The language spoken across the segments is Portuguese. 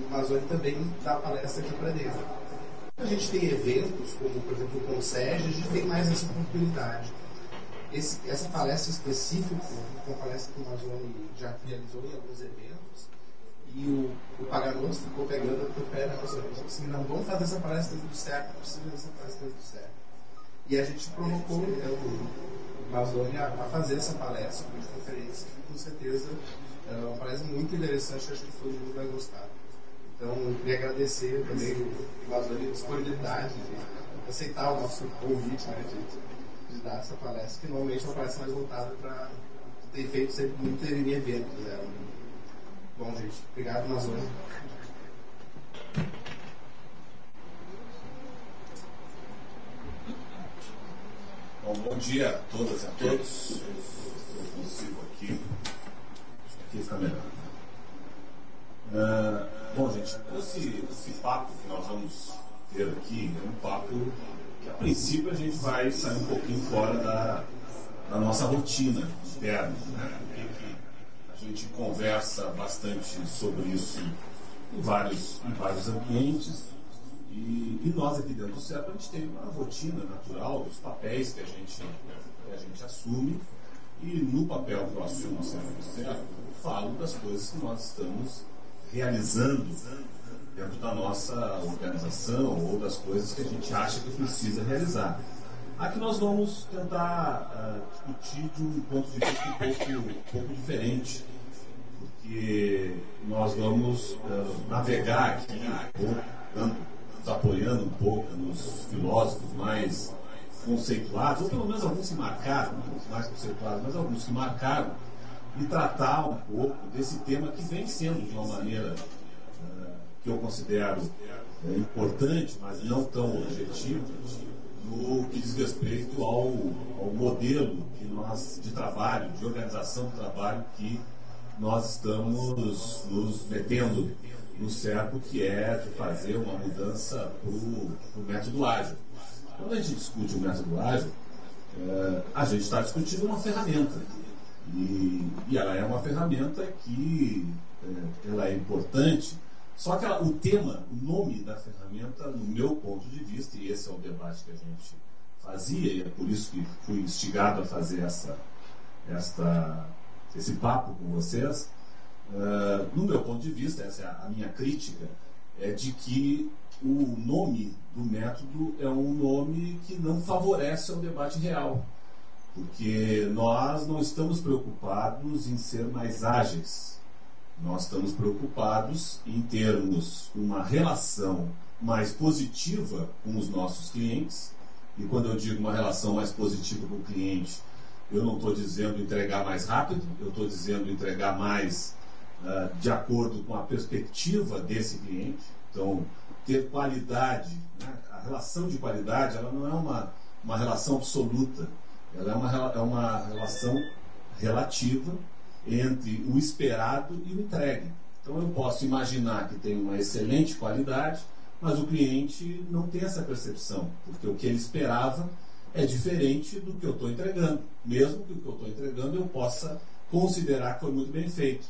o Mazzoni também dá palestra aqui para dentro. A gente tem eventos, como por exemplo o Concege, a gente tem mais essa oportunidade. Essa palestra específica, uma palestra que o Mazzoni já realizou em alguns eventos, e o Paganos ficou pegando o pé da nossa reunião, assim, não vamos fazer essa palestra do CERP, não precisa fazer essa palestra do CERP. E a gente provocou o Mazzoni a fazer essa palestra, uma conferência, que com certeza é uma palestra muito interessante, acho que todo mundo vai gostar. Então, eu queria agradecer também o Mazzoni a disponibilidade de aceitar o nosso convite, né, de dar essa palestra, que normalmente é uma palestra mais voltada para ter feito sempre muito em eventos. Né? Bom, gente, obrigado, Mazzoni. Bom dia a todas e a todos. Eu consigo aqui. Aqui fica melhor. Bom, gente, esse papo que nós vamos ter aqui é um papo que, a princípio, a gente vai sair um pouquinho fora da nossa rotina interna, né? A gente conversa bastante sobre isso em vários ambientes. E nós aqui dentro do CERP, a gente tem uma rotina natural dos papéis que a gente assume, e no papel que eu assumo sempre do CERP, eu falo das coisas que nós estamos realizando dentro da nossa organização ou das coisas que a gente acha que precisa realizar. Aqui nós vamos tentar discutir de um ponto de vista um pouco diferente, porque nós vamos navegar aqui nos apoiando um pouco nos filósofos mais conceituados, ou pelo menos alguns que marcaram, mais conceituados, mas alguns que marcaram, e tratar um pouco desse tema que vem sendo de uma maneira que eu considero importante, mas não tão objetiva, no que diz respeito ao modelo de trabalho, de organização do trabalho que nós estamos nos metendo no certo, que é de fazer uma mudança para o método ágil. Quando a gente discute o método ágil, a gente está discutindo uma ferramenta. E ela é uma ferramenta que ela é importante, só que o nome da ferramenta, no meu ponto de vista, e esse é o debate que a gente fazia, e é por isso que fui instigado a fazer esse papo com vocês, no meu ponto de vista, essa é a minha crítica, é de que o nome do método é um nome que não favorece o debate real, porque nós não estamos preocupados em ser mais ágeis, nós estamos preocupados em termos uma relação mais positiva com os nossos clientes, e quando eu digo uma relação mais positiva com o cliente, eu não estou dizendo entregar mais rápido, eu estou dizendo entregar mais de acordo com a perspectiva desse cliente. Então, ter qualidade, né? A relação de qualidade, ela não é uma relação absoluta, ela é uma relação relativa entre o esperado e o entregue. Então, eu posso imaginar que tem uma excelente qualidade, mas o cliente não tem essa percepção, porque o que ele esperava é diferente do que eu estou entregando, mesmo que o que eu estou entregando eu possa considerar que foi muito bem feito.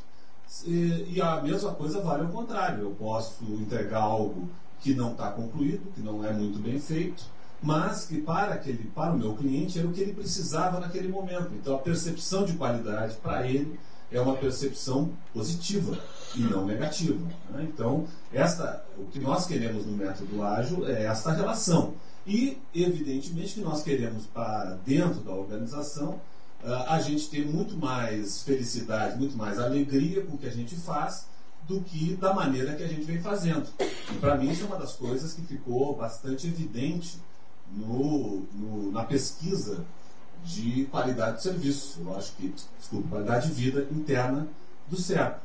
E a mesma coisa vale ao contrário, eu posso entregar algo que não está concluído, que não é muito bem feito, mas que para o meu cliente era o que ele precisava naquele momento. Então a percepção de qualidade para ele é uma percepção positiva e não negativa, né? Então o que nós queremos no método ágil é esta relação. E evidentemente que nós queremos, para dentro da organização, a gente ter muito mais felicidade, muito mais alegria com o que a gente faz do que da maneira que a gente vem fazendo. E para mim isso é uma das coisas que ficou bastante evidente na pesquisa de qualidade de serviço, qualidade de vida interna do CERP.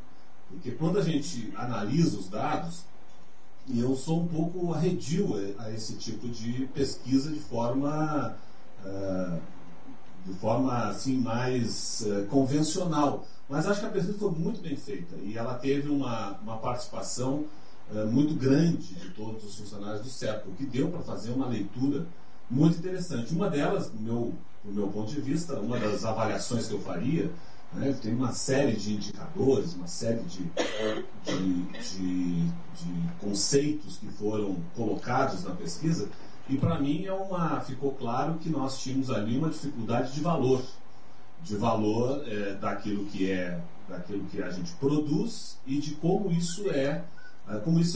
Porque quando a gente analisa os dados, e eu sou um pouco arredio a esse tipo de pesquisa de forma assim, mais convencional. Mas acho que a pesquisa foi muito bem feita e ela teve uma participação muito grande de todos os funcionários do CERP, o que deu para fazer uma leitura muito interessante. Uma delas, do meu ponto de vista, uma das avaliações que eu faria, né, tem uma série de indicadores, uma série de conceitos que foram colocados na pesquisa, e para mim ficou claro que nós tínhamos ali uma dificuldade de valor daquilo que a gente produz e de como isso é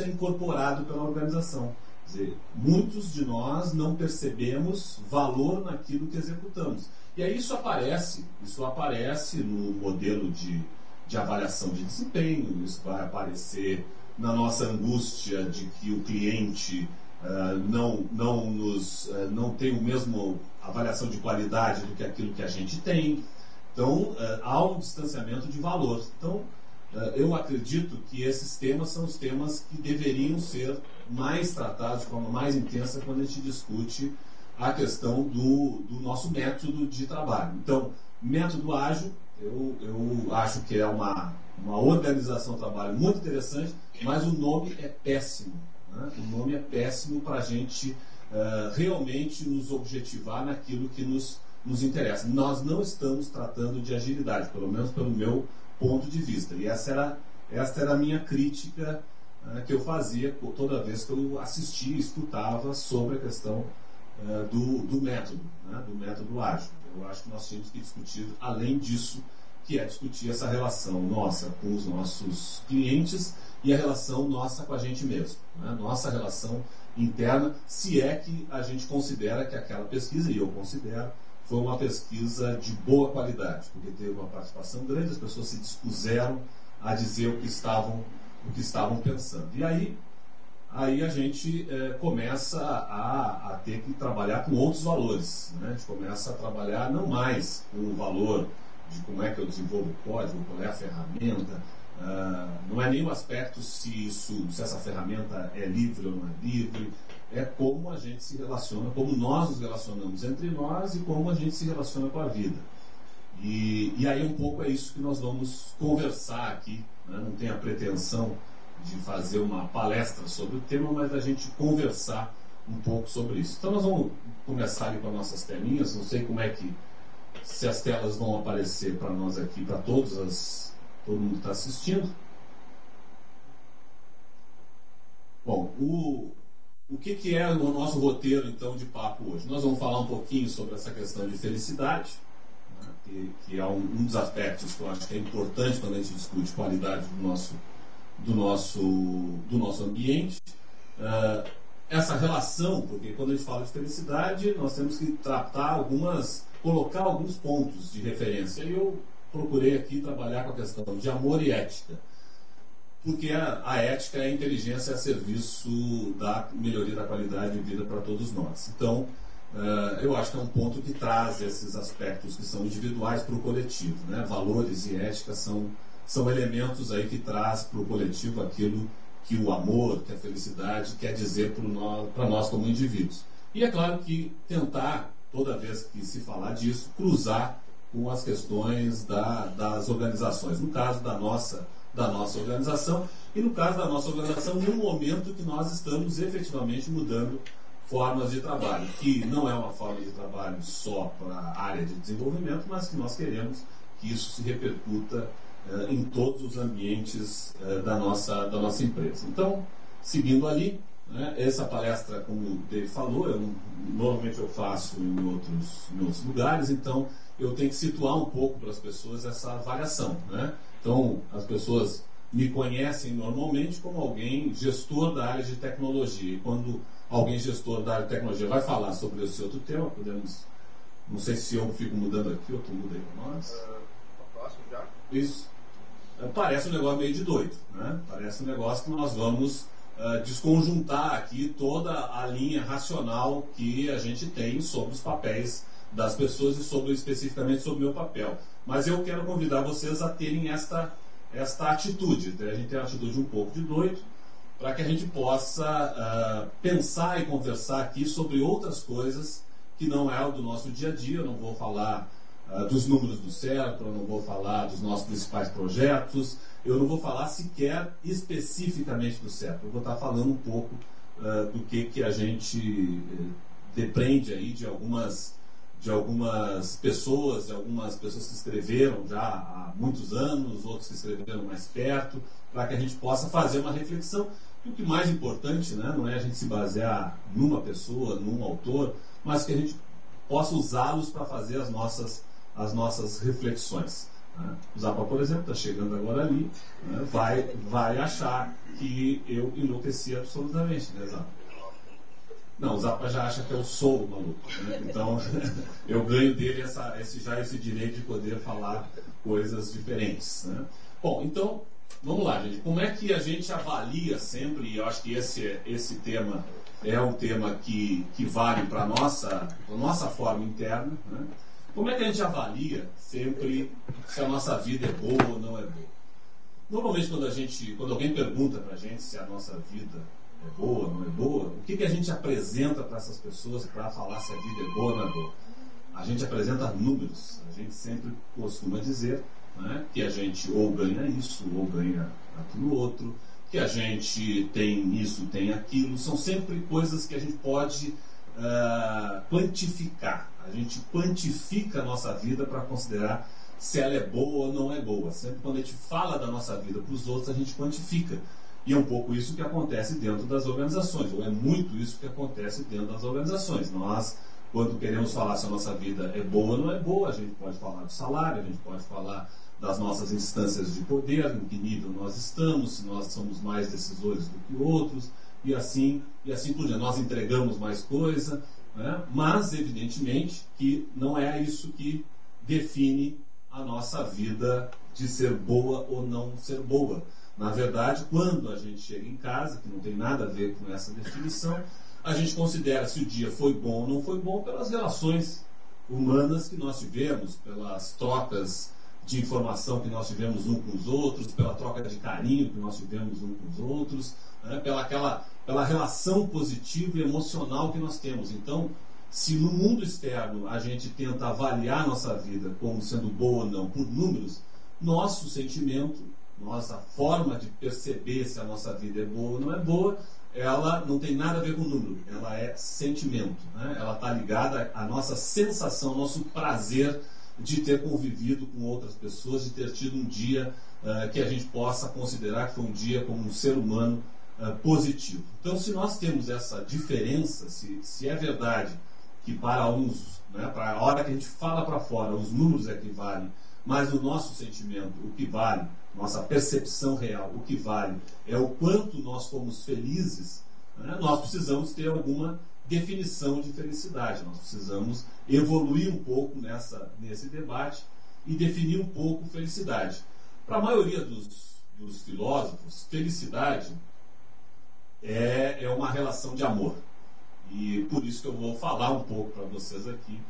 incorporado pela organização. Quer dizer, muitos de nós não percebemos valor naquilo que executamos. E aí isso aparece no modelo de avaliação de desempenho, isso vai aparecer na nossa angústia de que o cliente não tem o mesmo avaliação de qualidade do que aquilo que a gente tem. Então, há um distanciamento de valor. Então, eu acredito que esses temas são os temas que deveriam ser mais tratados de forma mais intensa quando a gente discute a questão do nosso método de trabalho. Então, método ágil, eu acho que é uma organização de trabalho muito interessante, mas o nome é péssimo. Né? O nome é péssimo para a gente realmente nos objetivar naquilo que nos interessa. Nós não estamos tratando de agilidade, pelo menos pelo meu ponto de vista. E essa era a minha crítica que eu fazia toda vez que eu assistia e escutava sobre a questão do método, né? Do método ágil. Eu acho que nós tínhamos que discutir, além disso, que é discutir essa relação nossa com os nossos clientes e a relação nossa com a gente mesmo. Né? Nossa relação interna, se é que a gente considera que aquela pesquisa, e eu considero, foi uma pesquisa de boa qualidade, porque teve uma participação grande, as pessoas se dispuseram a dizer o que estavam pensando. E aí a gente começa a ter que trabalhar com outros valores. Né? A gente começa a trabalhar não mais com o valor de como é que eu desenvolvo o código, qual é a ferramenta, não é nem o aspecto se essa ferramenta é livre ou não é livre, é como a gente se relaciona, como nós nos relacionamos entre nós e como a gente se relaciona com a vida. E aí um pouco é isso que nós vamos conversar aqui, né? Não tem a pretensão de fazer uma palestra sobre o tema, mas a gente conversar um pouco sobre isso. Então nós vamos começar ali com as nossas telinhas, não sei se as telas vão aparecer para nós aqui, para todo mundo que está assistindo. Bom, o que é o nosso roteiro, então, de papo hoje? Nós vamos falar um pouquinho sobre essa questão de felicidade, né, que é um dos aspectos que eu acho que é importante quando a gente discute qualidade do nosso ambiente. Essa relação, porque quando a gente fala de felicidade, nós temos que colocar alguns pontos de referência. E eu procurei aqui trabalhar com a questão de amor e ética. Porque a ética é a inteligência a serviço da melhoria da qualidade de vida para todos nós. Então, eu acho que é um ponto que traz esses aspectos que são individuais para o coletivo. Né? Valores e ética são elementos aí que traz para o coletivo aquilo que o amor, que a felicidade quer dizer para nós como indivíduos. E é claro que tentar, toda vez que se falar disso, cruzar com as questões das organizações. No caso da nossa organização, e no caso da nossa organização, no momento que nós estamos efetivamente mudando formas de trabalho, que não é uma forma de trabalho só para a área de desenvolvimento, mas que nós queremos que isso se repercuta em todos os ambientes da nossa empresa. Então, seguindo ali, né, essa palestra, como o Dave falou, normalmente eu faço em outros lugares, então eu tenho que situar um pouco para as pessoas essa avaliação. Né? Então, as pessoas me conhecem normalmente como alguém gestor da área de tecnologia. E quando alguém gestor da área de tecnologia vai falar sobre esse outro tema, não sei se eu fico mudando aqui ou tu muda aí para nós. Próximo já? Isso. Parece um negócio meio de doido, né? Parece um negócio que nós vamos desconjuntar aqui toda a linha racional que a gente tem sobre os papéis das pessoas e especificamente sobre o meu papel. Mas eu quero convidar vocês a terem esta atitude. A gente tem uma atitude um pouco de doido, para que a gente possa pensar e conversar aqui sobre outras coisas que não é o do nosso dia a dia. Eu não vou falar dos números do CERPRO, eu não vou falar dos nossos principais projetos, eu não vou falar sequer especificamente do CERPRO. Eu vou estar falando um pouco do que a gente depende aí de algumas pessoas, que escreveram já há muitos anos, outros que escreveram mais perto, para que a gente possa fazer uma reflexão o que mais importante, né, não é a gente se basear numa pessoa, num autor, mas que a gente possa usá-los para fazer as nossas reflexões. Né? O Zappa, por exemplo, está chegando agora ali, né, vai achar que eu enlouqueci absolutamente, né, Zappa? Não, o Zappa já acha que eu sou o maluco. Né? Então, eu ganho dele esse direito de poder falar coisas diferentes. Né? Bom, então, vamos lá, gente. Como é que a gente avalia sempre, e eu acho que esse tema é um tema que vale para a nossa forma interna, né? Como é que a gente avalia sempre se a nossa vida é boa ou não é boa? Normalmente, quando alguém pergunta para a gente se a nossa vida é boa ou não é boa, o que a gente apresenta para essas pessoas para falar se a vida é boa ou não é boa? A gente apresenta números. A gente sempre costuma dizer, né, que a gente ou ganha isso, ou ganha aquilo outro, que a gente tem isso, tem aquilo. São sempre coisas que a gente pode quantificar. A gente quantifica a nossa vida para considerar se ela é boa ou não é boa. Sempre quando a gente fala da nossa vida para os outros, a gente quantifica. E é um pouco isso que acontece dentro das organizações, ou é muito isso que acontece dentro das organizações. Nós, quando queremos falar se a nossa vida é boa ou não é boa, a gente pode falar do salário, a gente pode falar das nossas instâncias de poder, em que nível nós estamos, se nós somos mais decisores do que outros, e assim por diante. Nós entregamos mais coisa, né? Mas, evidentemente, que não é isso que define a nossa vida de ser boa ou não ser boa. Na verdade, quando a gente chega em casa, que não tem nada a ver com essa definição, a gente considera se o dia foi bom ou não foi bom pelas relações humanas que nós tivemos, pelas trocas de informação que nós tivemos uns com os outros, pela troca de carinho que nós tivemos uns com os outros, né, pela relação positiva e emocional que nós temos. Então, se no mundo externo a gente tenta avaliar nossa vida como sendo boa ou não por números, nosso sentimento, nossa forma de perceber se a nossa vida é boa ou não é boa, ela não tem nada a ver com número, ela é sentimento, né? Ela está ligada à nossa sensação, ao nosso prazer de ter convivido com outras pessoas, de ter tido um dia que a gente possa considerar que foi um dia como um ser humano positivo. Então, se nós temos essa diferença, se é verdade que para uns, né, para a hora que a gente fala para fora, os números é que valem, mas o nosso sentimento, o que vale, nossa percepção real, o que vale é o quanto nós fomos felizes, né? Nós precisamos ter alguma definição de felicidade, nós precisamos evoluir um pouco nesse debate e definir um pouco felicidade. Para a maioria dos filósofos, felicidade é uma relação de amor. E por isso que eu vou falar um pouco para vocês aqui,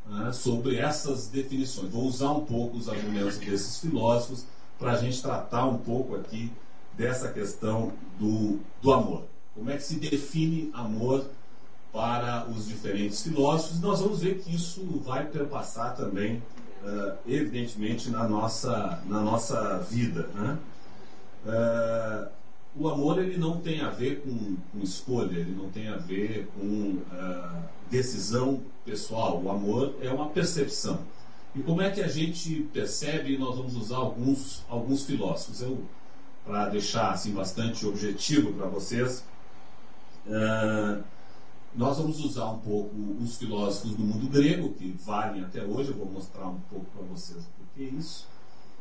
né, sobre essas definições. Vou usar um pouco os argumentos desses filósofos para a gente tratar um pouco aqui dessa questão do amor. Como é que se define amor para os diferentes filósofos? Nós vamos ver que isso vai perpassar também, evidentemente, na nossa vida, né? O amor, ele não tem a ver com escolha, ele não tem a ver com decisão pessoal. O amor é uma percepção. E como é que a gente percebe? Nós vamos usar alguns filósofos. Para deixar assim, bastante objetivo para vocês, nós vamos usar um pouco os filósofos do mundo grego, que valem até hoje. Eu vou mostrar um pouco para vocês o que é isso.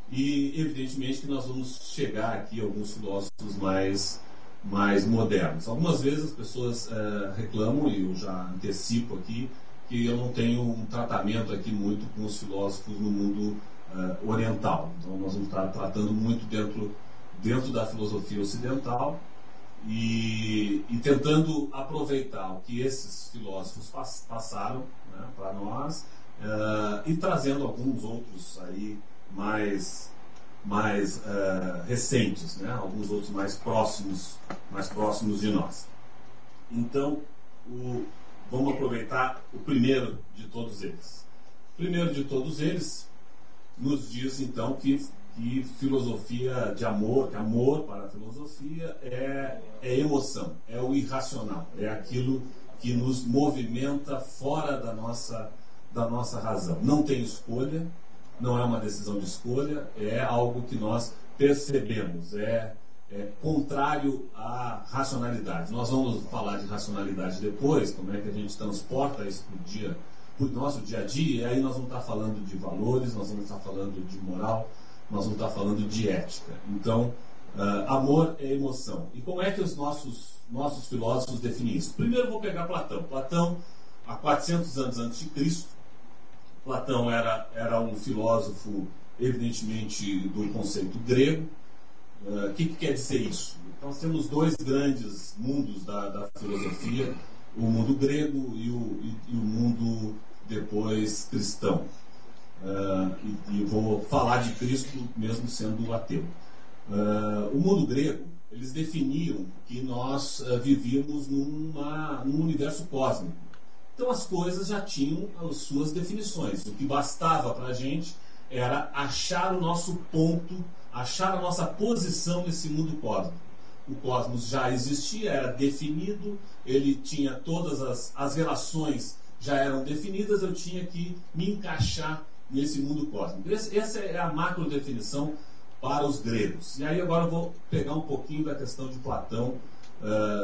E, evidentemente, que nós vamos chegar aqui a alguns filósofos mais modernos. Algumas vezes as pessoas reclamam, e eu já antecipo aqui, que eu não tenho um tratamento aqui muito com os filósofos no mundo oriental. Então, nós vamos estar tratando muito dentro da filosofia ocidental e tentando aproveitar o que esses filósofos passaram, né, para nós, e trazendo alguns outros aí mais recentes, né? Alguns outros mais próximos de nós. Então, vamos aproveitar o primeiro de todos eles. O primeiro de todos eles nos diz, então, que filosofia de amor, que amor para a filosofia é emoção, é o irracional, é aquilo que nos movimenta fora da nossa razão. Não tem escolha, não é uma decisão de escolha, é algo que nós percebemos, é contrário à racionalidade. Nós vamos falar de racionalidade depois, como é que a gente transporta isso para o nosso dia a dia, e aí nós vamos estar falando de valores, nós vamos estar falando de moral, nós vamos estar falando de ética. Então, amor é emoção. E como é que os nossos filósofos definem isso? Primeiro eu vou pegar Platão. Platão, há 400 anos antes de Cristo, Platão era um filósofo, evidentemente, do conceito grego. O que quer dizer isso? Então, nós temos dois grandes mundos da filosofia, o mundo grego e o mundo depois cristão. E vou falar de Cristo mesmo sendo ateu. O mundo grego, eles definiam que nós vivíamos num universo cósmico. Então as coisas já tinham as suas definições. O que bastava para a gente era achar o nosso ponto, achar a nossa posição nesse mundo cósmico. O cosmos já existia, era definido, ele tinha todas as relações já eram definidas, eu tinha que me encaixar nesse mundo cósmico. Essa é a macro definição para os gregos. E aí agora eu vou pegar um pouquinho da questão de Platão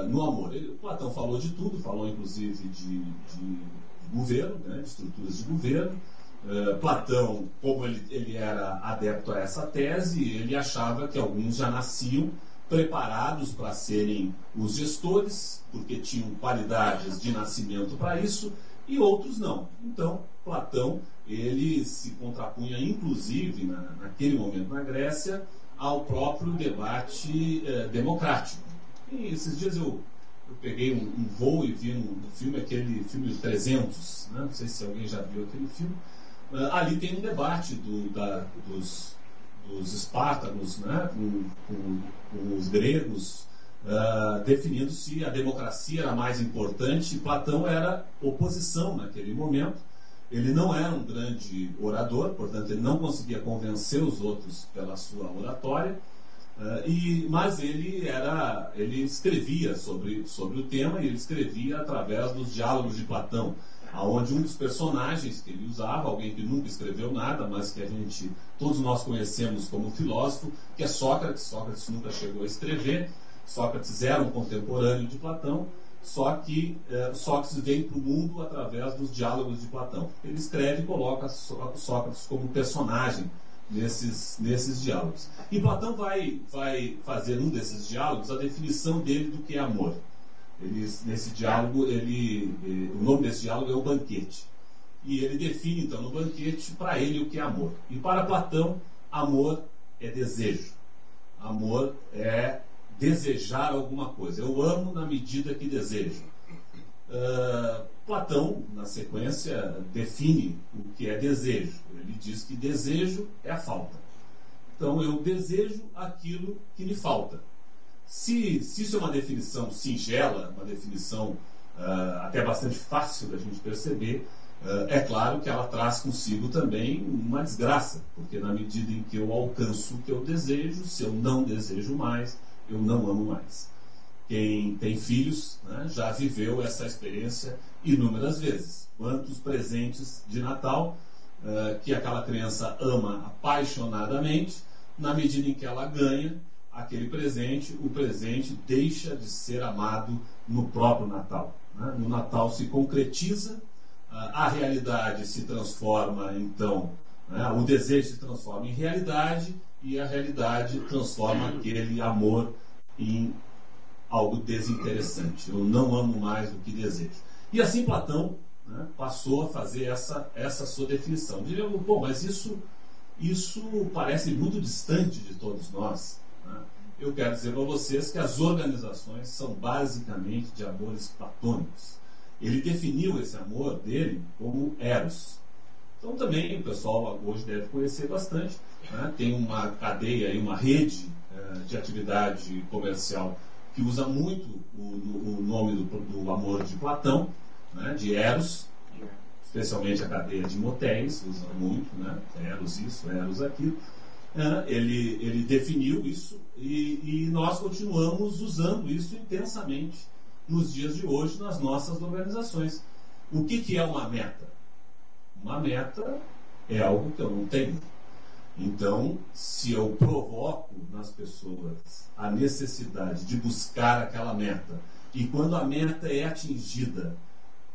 no amor. Platão falou de tudo, falou inclusive de governo, né, de estruturas de governo. Platão, como ele era adepto a essa tese, ele achava que alguns já nasciam preparados para serem os gestores, porque tinham qualidades de nascimento para isso, e outros não. Então, Platão, ele se contrapunha, inclusive, naquele momento na Grécia, ao próprio debate democrático. E esses dias eu peguei um voo e vi no filme, aquele filme 300, né? Não sei se alguém já viu aquele filme. Ali tem um debate dos espartanos, né? com os gregos, definindo se a democracia era mais importante. Platão era oposição naquele momento. Ele não era um grande orador, portanto ele não conseguia convencer os outros pela sua oratória, mas ele escrevia sobre o tema, e ele escrevia através dos diálogos de Platão, onde um dos personagens que ele usava, alguém que nunca escreveu nada, mas que todos nós conhecemos como filósofo, que é Sócrates. Sócrates nunca chegou a escrever. Sócrates era um contemporâneo de Platão, só que Sócrates veio para o mundo através dos diálogos de Platão. Ele escreve e coloca Sócrates como personagem nesses diálogos. E Platão vai fazer num desses diálogos a definição dele do que é amor. Nesse diálogo, o nome desse diálogo é o banquete. E ele define, então, no banquete, para ele o que é amor. E para Platão, amor é desejo. Amor é desejar alguma coisa. Eu amo na medida que desejo. Platão, na sequência, define o que é desejo. Ele diz que desejo é a falta. Então, eu desejo aquilo que me falta. Se isso é uma definição singela, uma definição até bastante fácil da gente perceber, é claro que ela traz consigo também uma desgraça, porque na medida em que eu alcanço o que eu desejo, se eu não desejo mais, eu não amo mais. Quem tem filhos, né, já viveu essa experiência inúmeras vezes. Quantos presentes de Natal que aquela criança ama apaixonadamente, na medida em que ela ganha aquele presente, o presente deixa de ser amado no próprio Natal. Né? No Natal se concretiza, a realidade se transforma, então, né? O desejo se transforma em realidade, e a realidade transforma aquele amor em algo desinteressante. Eu não amo mais do que desejo. E assim Platão, né, passou a fazer essa sua definição. Diria, bom, mas isso parece muito distante de todos nós. Eu quero dizer para vocês que as organizações são basicamente de amores platônicos. Ele definiu esse amor dele como eros. Então também o pessoal hoje deve conhecer bastante. Né? Tem uma cadeia, uma rede de atividade comercial que usa muito o nome do amor de Platão, né? De eros, especialmente a cadeia de motéis, usa muito, né? Eros isso, eros aquilo. Ele definiu isso e nós continuamos usando isso intensamente nos dias de hoje nas nossas organizações. O que é uma meta? Uma meta é algo que eu não tenho. Então, se eu provoco nas pessoas a necessidade de buscar aquela meta, e quando a meta é atingida,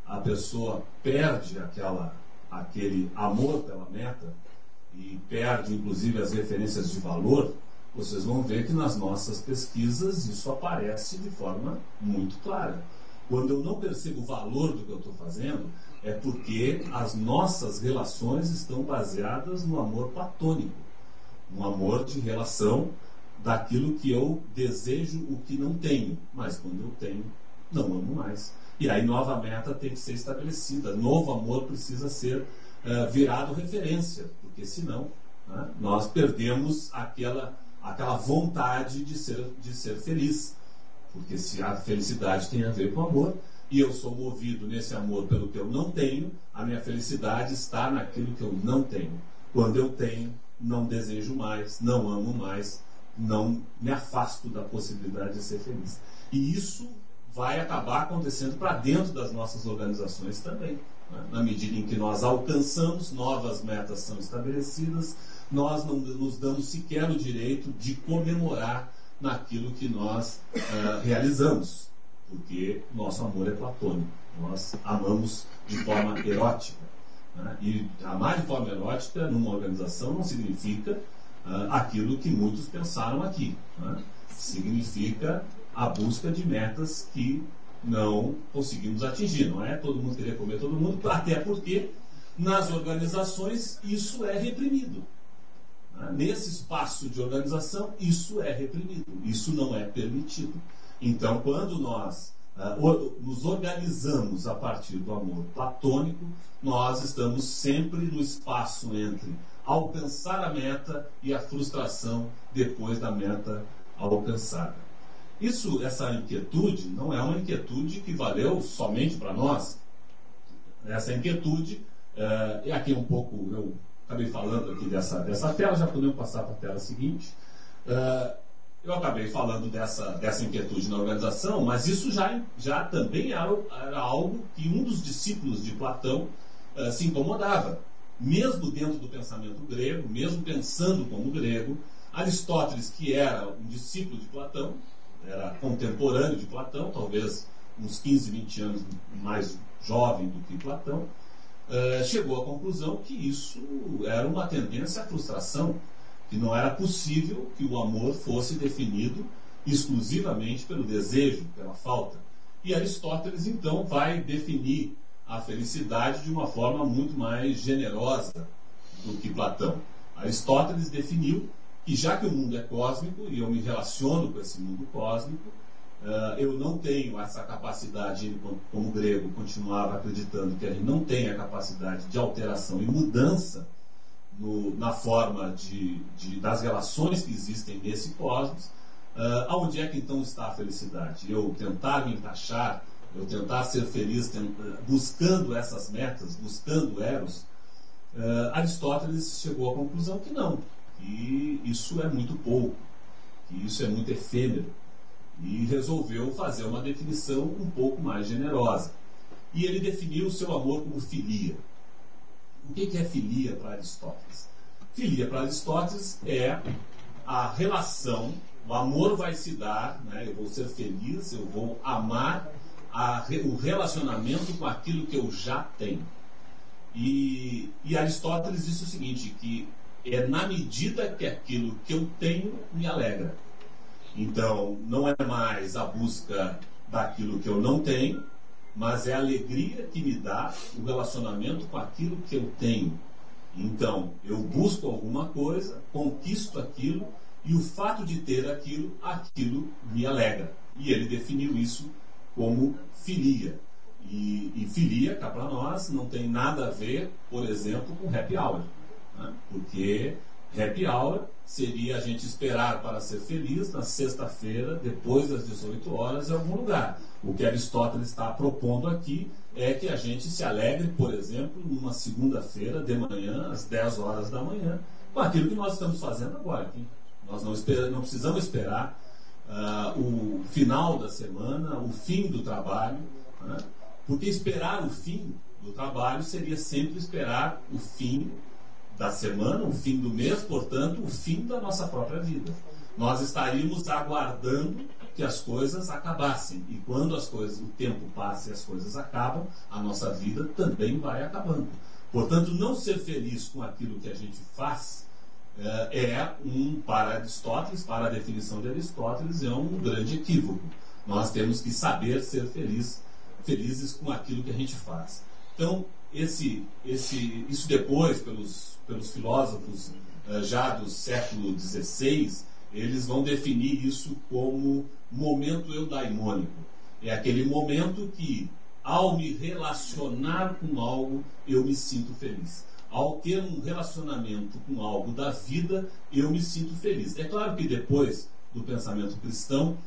a pessoa perde aquele amor pela meta, e perde inclusive as referências de valor, vocês vão ver que nas nossas pesquisas isso aparece de forma muito clara. Quando eu não percebo o valor do que eu estou fazendo, é porque as nossas relações estão baseadas no amor platônico, um amor de relação daquilo que eu desejo, o que não tenho, mas quando eu tenho, não amo mais. E aí nova meta tem que ser estabelecida, novo amor precisa ser virado referência, porque senão, né, nós perdemos aquela vontade de ser feliz. Porque se a felicidade tem a ver com amor, e eu sou movido nesse amor pelo que eu não tenho, a minha felicidade está naquilo que eu não tenho. Quando eu tenho, não desejo mais, não amo mais, não me afasto da possibilidade de ser feliz. E isso vai acabar acontecendo para dentro das nossas organizações também. Né? Na medida em que nós alcançamos, novas metas são estabelecidas, nós não nos damos sequer o direito de comemorar naquilo que nós realizamos, porque nosso amor é platônico, nós amamos de forma erótica, né? E amar de forma erótica numa organização não significa aquilo que muitos pensaram aqui, né? Significa a busca de metas que não conseguimos atingir, não é todo mundo querer comer todo mundo, até porque nas organizações isso é reprimido. Nesse espaço de organização, isso é reprimido, isso não é permitido. Então, quando nós nos organizamos a partir do amor platônico, nós estamos sempre no espaço entre alcançar a meta e a frustração depois da meta alcançada. Essa inquietude não é uma inquietude que valeu somente para nós. Essa inquietude, e aqui um pouco eu acabei falando aqui dessa tela, já podemos passar para a tela seguinte. Eu acabei falando dessa inquietude na organização, mas isso já também era algo que um dos discípulos de Platão se incomodava. Mesmo dentro do pensamento grego, mesmo pensando como grego, Aristóteles, que era um discípulo de Platão, era contemporâneo de Platão, talvez uns 15, 20 anos mais jovem do que Platão, chegou à conclusão que isso era uma tendência à frustração, que não era possível que o amor fosse definido exclusivamente pelo desejo, pela falta. E Aristóteles, então, vai definir a felicidade de uma forma muito mais generosa do que Platão. Aristóteles definiu que, já que o mundo é cósmico, e eu me relaciono com esse mundo cósmico, eu não tenho essa capacidade, ele, como grego, continuava acreditando que a gente não tem a capacidade de alteração e mudança na forma das relações que existem nesse cosmos. Aonde é que então está a felicidade? Eu tentar me encaixar, eu tentar ser feliz buscando essas metas, buscando Eros? Aristóteles chegou à conclusão que não, que isso é muito pouco, que isso é muito efêmero, e resolveu fazer uma definição um pouco mais generosa. E ele definiu o seu amor como filia. O que é filia para Aristóteles? Filia para Aristóteles é a relação, o amor vai se dar, né? Eu vou ser feliz, eu vou amar o relacionamento com aquilo que eu já tenho. E Aristóteles disse o seguinte, que é na medida que aquilo que eu tenho me alegra. Então, não é mais a busca daquilo que eu não tenho, mas é a alegria que me dá o relacionamento com aquilo que eu tenho. Então, eu busco alguma coisa, conquisto aquilo, e o fato de ter aquilo me alegra. E ele definiu isso como filia. E filia, cá para nós, não tem nada a ver, por exemplo, com happy hour. Né? Porque happy hour seria a gente esperar para ser feliz na sexta-feira, depois das 18 horas, em algum lugar. O que Aristóteles está propondo aqui é que a gente se alegre, por exemplo, numa segunda-feira de manhã, às 10 horas da manhã, com aquilo que nós estamos fazendo agora aqui. Nós não precisamos esperar o final da semana, o fim do trabalho, né? Porque esperar o fim do trabalho seria sempre esperar o fim da semana, o fim do mês, portanto, o fim da nossa própria vida. Nós estaríamos aguardando que as coisas acabassem. E quando o tempo passa e as coisas acabam, a nossa vida também vai acabando. Portanto, não ser feliz com aquilo que a gente faz para Aristóteles, para a definição de Aristóteles, é um grande equívoco. Nós temos que saber ser felizes com aquilo que a gente faz. Então, isso depois, pelos filósofos já do século XVI, eles vão definir isso como momento eudaimônico. É aquele momento que, ao me relacionar com algo, eu me sinto feliz. Ao ter um relacionamento com algo da vida, eu me sinto feliz. É claro que depois do pensamento cristão,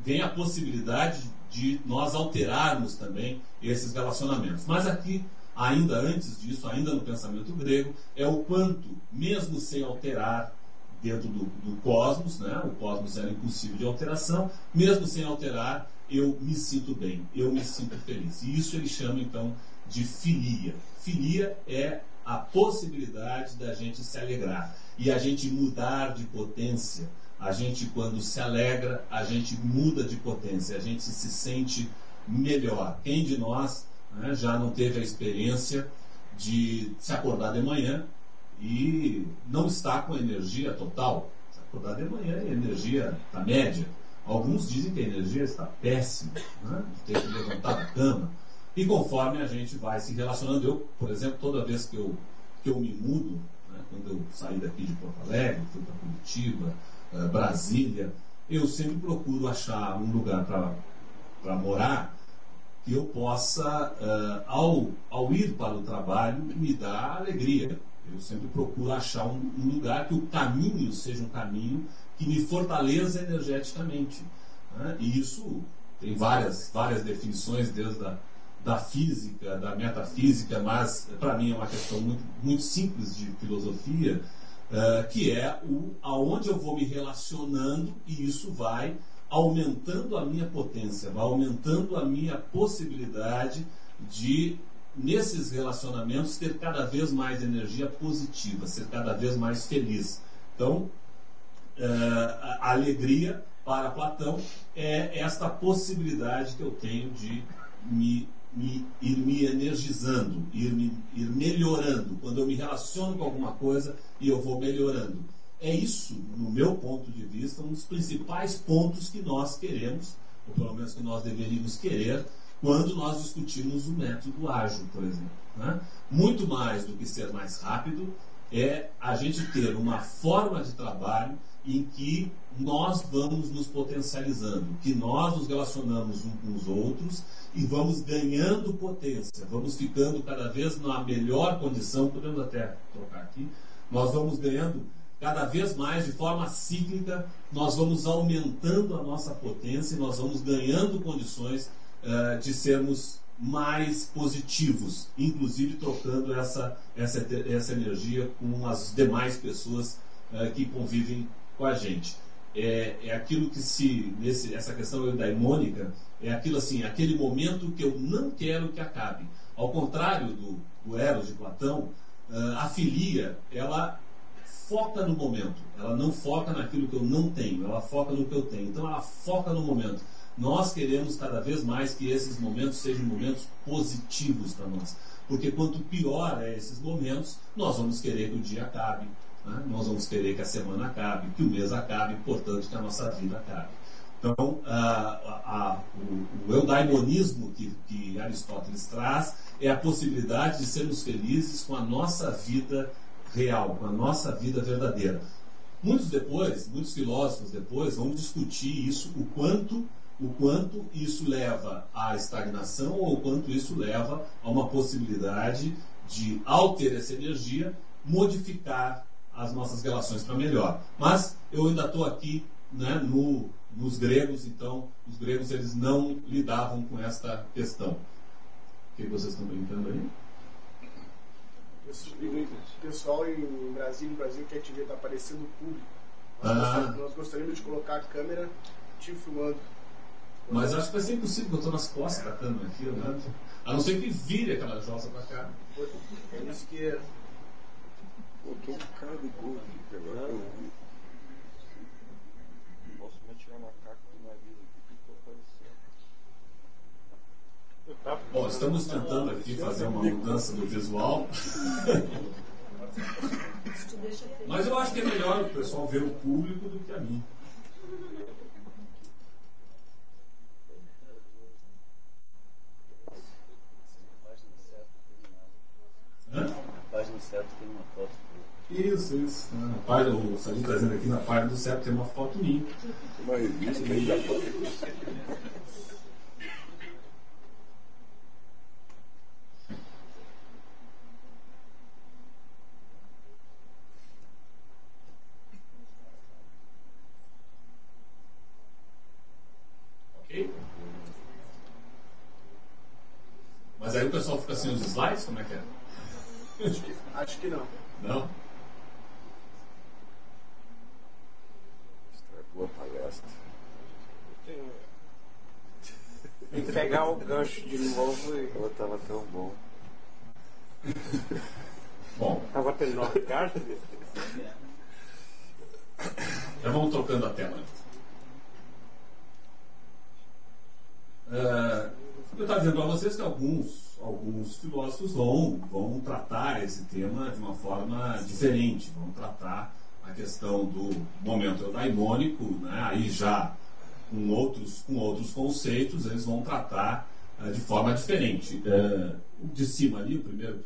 vem a possibilidade de nós alterarmos também esses relacionamentos. Mas aqui, ainda antes disso, ainda no pensamento grego, é o quanto, mesmo sem alterar dentro do cosmos, né? O cosmos era impossível de alteração, mesmo sem alterar, eu me sinto bem, eu me sinto feliz. E isso ele chama então de filia. Filia é a possibilidade da gente se alegrar e a gente mudar de potência. A gente, quando se alegra, a gente muda de potência, a gente se sente melhor. Quem de nós, né, já não teve a experiência de se acordar de manhã e não está com energia total? Se acordar de manhã, a energia está média. Alguns dizem que a energia está péssima, né, de ter que levantar da cama. E conforme a gente vai se relacionando, eu, por exemplo, toda vez que eu me mudo, né, quando eu saí daqui de Porto Alegre, fui para Curitiba, Brasília, eu sempre procuro achar um lugar para morar que eu possa, ao ir para o trabalho, me dar alegria. Eu sempre procuro achar um lugar que o caminho seja um caminho que me fortaleça energeticamente, né? E isso tem várias definições, desde da física, da metafísica, mas para mim é uma questão muito, muito simples de filosofia, que é aonde eu vou me relacionando, e isso vai aumentando a minha potência, vai aumentando a minha possibilidade de, nesses relacionamentos, ter cada vez mais energia positiva, ser cada vez mais feliz. Então, a alegria para Platão é esta possibilidade que eu tenho de ir me energizando, ir melhorando. Quando eu me relaciono com alguma coisa e eu vou melhorando. É isso, no meu ponto de vista, um dos principais pontos que nós queremos, ou pelo menos que nós deveríamos querer, quando nós discutimos o método ágil, por exemplo, né? Muito mais do que ser mais rápido, é a gente ter uma forma de trabalho em que nós vamos nos potencializando, que nós nos relacionamos uns com os outros e vamos ganhando potência, vamos ficando cada vez na melhor condição, podemos até trocar aqui, nós vamos ganhando cada vez mais de forma cíclica, nós vamos aumentando a nossa potência e nós vamos ganhando condições de sermos mais positivos, inclusive trocando essa energia com as demais pessoas que convivem com a gente. É aquilo que essa questão eudaimônica, é aquilo assim, aquele momento que eu não quero que acabe. Ao contrário do Eros de Platão, a filia, ela foca no momento, ela não foca naquilo que eu não tenho, ela foca no que eu tenho. Então ela foca no momento. Nós queremos cada vez mais que esses momentos sejam momentos positivos para nós. Porque quanto pior é esses momentos, nós vamos querer que o dia acabe, né? Nós vamos querer que a semana acabe, que o mês acabe, portanto que a nossa vida acabe. Então, o eudaimonismo que Aristóteles traz é a possibilidade de sermos felizes com a nossa vida real, com a nossa vida verdadeira. Muitos filósofos depois vão discutir isso, o quanto isso leva à estagnação ou o quanto isso leva a uma possibilidade de, ao ter essa energia, modificar as nossas relações para melhor. Mas eu ainda estou aqui, né, nos gregos, então os gregos eles não lidavam com esta questão. O que vocês estão brincando aí? O pessoal em Brasília quer te ver, está aparecendo o público. Nós gostaríamos de colocar a câmera te filmando. Mas acho que vai ser impossível, porque eu estou nas costas da câmera aqui, né? A não ser que vire aquela jossa para cá. É isso que Botou um cara do Google agora que eu vi. Posso tirar macaco do nariz aqui que ficou aparecendo. Bom, estamos tentando aqui fazer uma mudança do visual. Mas eu acho que é melhor o pessoal ver o público do que a mim. Hã? Na página certa tem uma foto. Isso. O Sadi está dizendo aqui na página do CEP tem uma foto minha. Uma revista aí da foto. Ok? Mas aí o pessoal fica sem os slides? Como é que é? Acho que não. Não? Estragou a palestra. Tem que pegar o gancho de novo e. Ela tava tão bom. Bom, Tava tendo 9 caixas. já vamos trocando a tela. Eu estava dizendo para vocês que alguns filósofos vão tratar esse tema de uma forma diferente, vão tratar a questão do momento eudaimônico, né? Aí já com outros conceitos, eles vão tratar de forma diferente. O de cima ali, o primeiro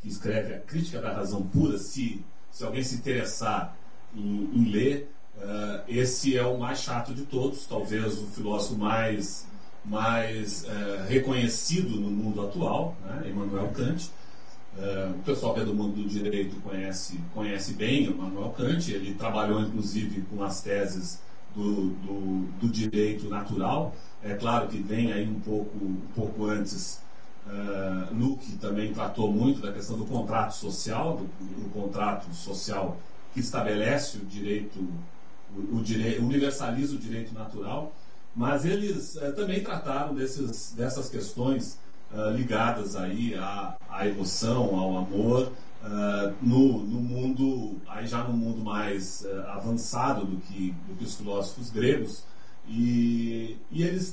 que escreve a Crítica da Razão Pura, se alguém se interessar em ler, esse é o mais chato de todos, talvez o filósofo mais reconhecido no mundo atual, né? Immanuel Kant. O pessoal que é do mundo do direito conhece bem Immanuel Kant. Ele trabalhou inclusive com as teses do direito natural. É claro que vem aí um pouco antes Luke também tratou muito da questão do contrato social, do contrato social que estabelece o direito, universaliza o direito natural. Mas eles também trataram dessas questões ligadas aí à emoção, ao amor, no mundo, aí já no mundo mais avançado do que os filósofos gregos. E ele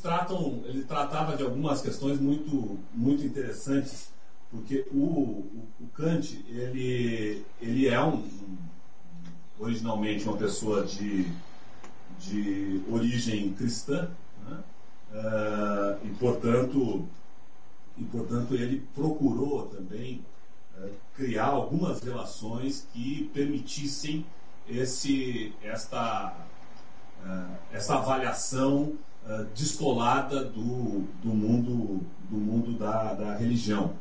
tratava de algumas questões muito, muito interessantes, porque o Kant, ele é originalmente uma pessoa de origem cristã, né? E portanto ele procurou também criar algumas relações que permitissem essa avaliação descolada do mundo da religião.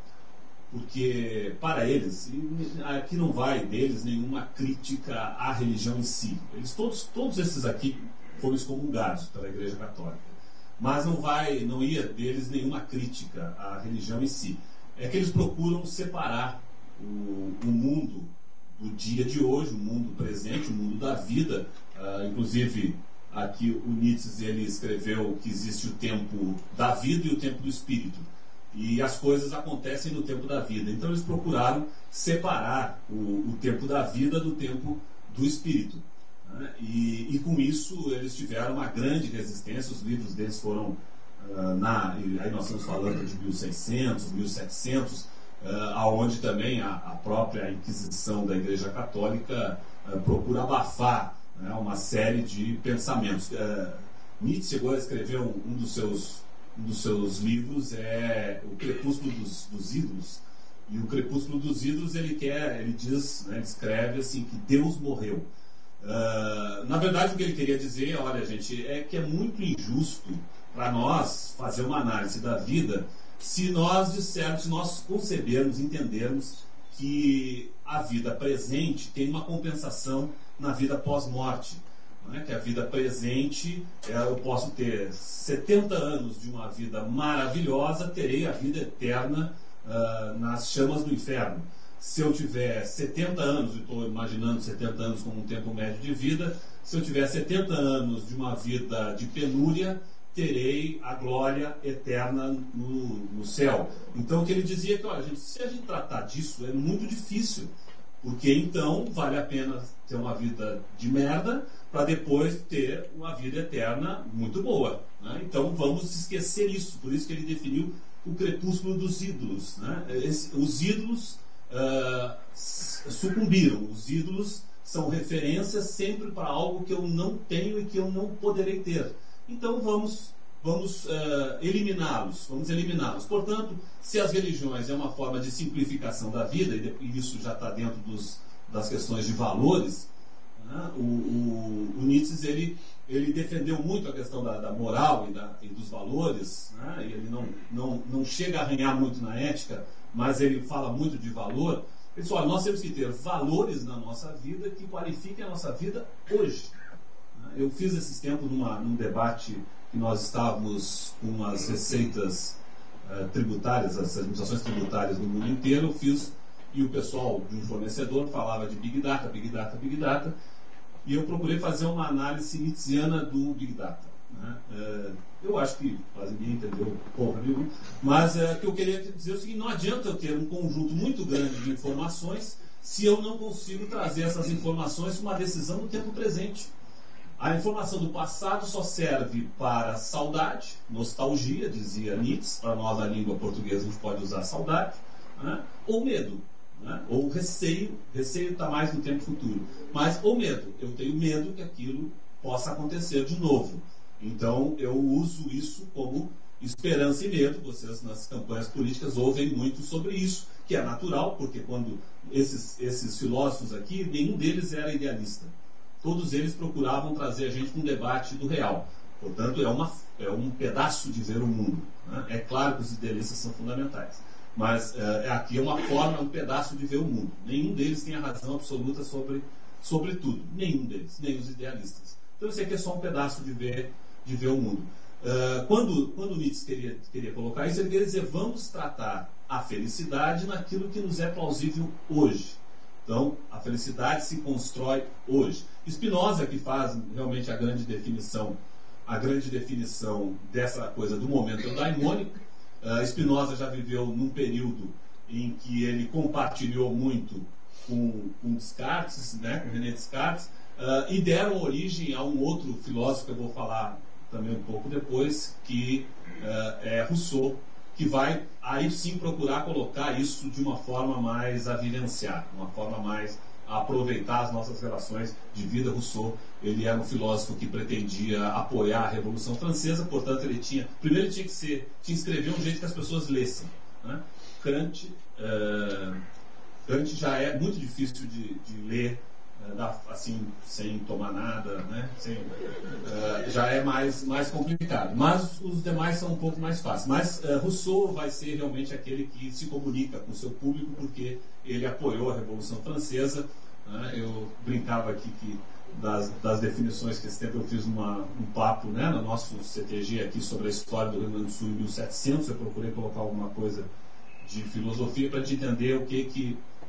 Porque, para eles, e aqui não vai deles nenhuma crítica à religião em si. Eles todos esses aqui foram excomungados pela Igreja Católica. Mas não ia deles nenhuma crítica à religião em si. É que eles procuram separar o mundo do dia de hoje, o mundo presente, o mundo da vida. Inclusive, aqui o Nietzsche ele escreveu que existe o tempo da vida e o tempo do espírito. E as coisas acontecem no tempo da vida. Então eles procuraram separar o tempo da vida do tempo do espírito, né? E com isso eles tiveram uma grande resistência. Os livros deles foram, aí nós estamos falando de 1600, 1700, aonde também a própria Inquisição da Igreja Católica procura abafar, né, uma série de pensamentos. Nietzsche chegou a escrever um dos seus livros é O Crepúsculo dos Ídolos. E o Crepúsculo dos Ídolos ele diz, né, escreve assim que Deus morreu. Na verdade o que ele queria dizer, olha gente, é que é muito injusto para nós fazer uma análise da vida se nós dissermos, se nós concebermos, entendermos que a vida presente tem uma compensação na vida pós-morte. Que a vida presente, eu posso ter 70 anos de uma vida maravilhosa, terei a vida eterna nas chamas do inferno. Se eu tiver 70 anos, estou imaginando 70 anos como um tempo médio de vida, se eu tiver 70 anos de uma vida de penúria, terei a glória eterna no céu. Então o que ele dizia é que, olha, gente, se a gente tratar disso, é muito difícil Porque então vale a pena ter uma vida de merda para depois ter uma vida eterna muito boa, né? Então vamos esquecer isso. Por isso que ele definiu o crepúsculo dos ídolos, né? Os ídolos sucumbiram. Os ídolos são referências sempre para algo que eu não tenho e que eu não poderei ter. Então vamos eliminá-los. Portanto, se as religiões é uma forma de simplificação da vida, e isso já está dentro das questões de valores, né? O Nietzsche ele defendeu muito a questão da moral e dos valores, né? Ele não chega a arranhar muito na ética, mas ele fala muito de valor. Ele diz, olha, nós temos que ter valores na nossa vida que qualifiquem a nossa vida hoje. Eu fiz esses tempos num debate que nós estávamos com as receitas tributárias, as administrações tributárias do mundo inteiro. Eu fiz, e o pessoal de um fornecedor falava de Big Data, Big Data, Big Data, e eu procurei fazer uma análise nietzschiana do Big Data, né? Eu acho que quase ninguém entendeu porra nenhuma, mas o que eu queria dizer é o seguinte: não adianta eu ter um conjunto muito grande de informações se eu não consigo trazer essas informações para uma decisão no tempo presente. A informação do passado só serve para saudade, nostalgia, dizia Nietzsche. Para nós, na língua portuguesa, a gente pode usar saudade, né? Ou medo, né? Ou receio. Receio está mais no tempo futuro. Mas, ou medo. Eu tenho medo que aquilo possa acontecer de novo. Então, eu uso isso como esperança e medo. Vocês, nas campanhas políticas, ouvem muito sobre isso, que é natural, porque quando esses filósofos aqui, nenhum deles era idealista. Todos eles procuravam trazer a gente para um debate do real. Portanto, é um pedaço de ver o mundo, né? É claro que os idealistas são fundamentais, mas aqui é uma forma, um pedaço de ver o mundo. Nenhum deles tem a razão absoluta sobre tudo. Nenhum deles, nem os idealistas. Então, isso aqui é só um pedaço de ver o mundo. Quando Nietzsche queria colocar isso, ele queria dizer: vamos tratar a felicidade naquilo que nos é plausível hoje. Então, a felicidade se constrói hoje. Spinoza, que faz realmente a grande definição dessa coisa do momento eudaimônico. Spinoza já viveu num período em que ele compartilhou muito com Descartes, né, com René Descartes, e deram origem a um outro filósofo que eu vou falar também um pouco depois, que é Rousseau, que vai aí sim procurar colocar isso de uma forma mais a vivenciar, uma forma mais a aproveitar as nossas relações de vida. Rousseau, ele era um filósofo que pretendia apoiar a Revolução Francesa, portanto ele tinha que escrever um jeito que as pessoas lessem, né? Kant já é muito difícil de ler assim, sem tomar nada, né? Já é mais complicado, mas os demais são um pouco mais fáceis. Mas Rousseau vai ser realmente aquele que se comunica com o seu público, porque ele apoiou a Revolução Francesa, né? Eu brincava aqui que das definições que esse tempo eu fiz um papo, né, no nosso CTG aqui sobre a história do Rio Grande do Sul em 1700. Eu procurei colocar alguma coisa de filosofia para a gente entender